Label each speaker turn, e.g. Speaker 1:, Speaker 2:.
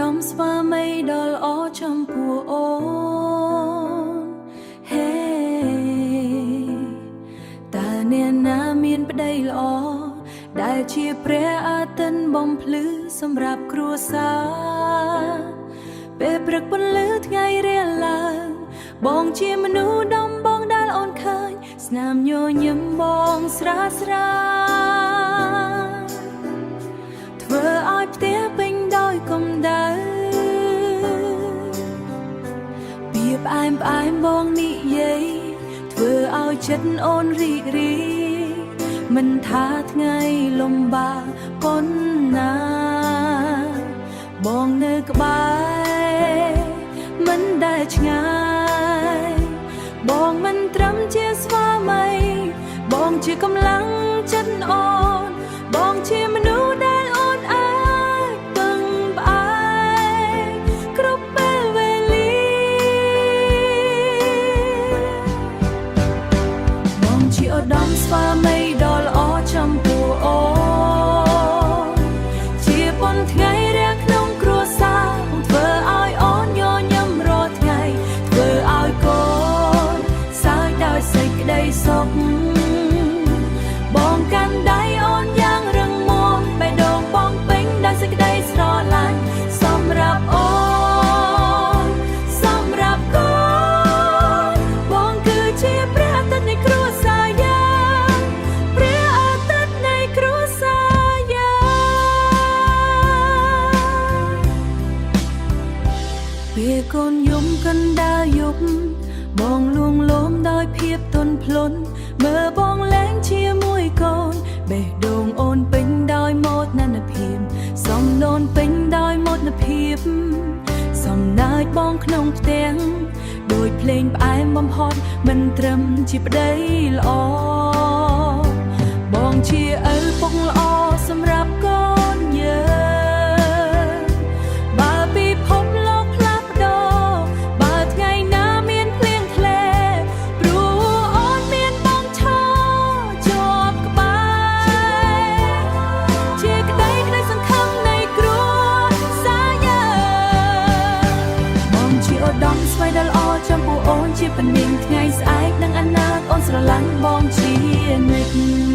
Speaker 1: ដំស្វាមីដល់ល្អចំពោះអូនហេតើអ្នកណាមានប្តីល្អដែលជាព្រះអាទិត្យបំភ្លឺសម្រាប់គ្រួសារពេលព្រឹកពន្លឺថ្ងៃរាឡើងបងជាមនុស្សដំបងដែលអូនឃើញស្នាមញញឹមបងស្រាស្រាធ្វើឲ្យផ្ទះពេញដោយកម្ដៅពីផ្អែមបងនិយាយធ្វើឲ្យចិត្តអូនរីករាយមិនថាថ្ងៃលំបាកប៉ុណ្ណាបងនៅក្បែរមិនដែលឆ្ងាយបងមិនត្រឹមជាស្វាមីបងជាកម្លាំងចិត្តអូនបងជាមនុស្សដែលអូនអាចពឹងផ្អែកគ្រប់ពេលវេលាបងជាឧត្តមស្វាមីដ៏ល្អចំពោះអូនជាប៉ុនថ្ងៃរាក្នុងគ្រួសារបងធ្វើឲ្យអូនញញឹមរាល់ថ្ងៃធ្វើឲ្យកូនសើចដោយសេចក្តីសុខបងកាន់ដៃអូនយ៉ាងរឹងមាំបេះដូងបងពេញដោយសេចក្តីស្រឡាញ់សម្រាប់អូនសម្រាប់កូនបងគឺជាព្រះអាទិត្យនៃគ្រួសារយ៉ាងព្រះអាទិត្យនៃគ្រួសារយ៉ាងពេលកូនយំកណ្ដាលយប់បងលួងលោមដោយភាពទន់ភ្លន់មើលបងលែងជាមួយកូនបេះដូងអូនពេញដោយមោទនភាពសំណូនពេញដោយមោទនភាពសំណើចបងក្នុងផ្ទាំងដូចភ្លេងផ្អែមបំផុតមិនត្រឹមជាប្តីល្អបងជាឪពុកល្អសម្រាប់កូនយើងបើពិភពលោកផ្លាស់ប្ដូរបើថ្ងៃណាមានភ្លៀងធ្លាក់ព្រោះអូនមានបងឈរជាប់ក្បែរជាក្តីសង្ឃឹមនៃគ្រួសារយើងបងជាឧត្តមស្វាមីដ៏ល្អចំពោះអូនជាពនាងថ្ងៃស្អែកនិងអនាគតអូនស្រឡាញ់បងជានិច្ច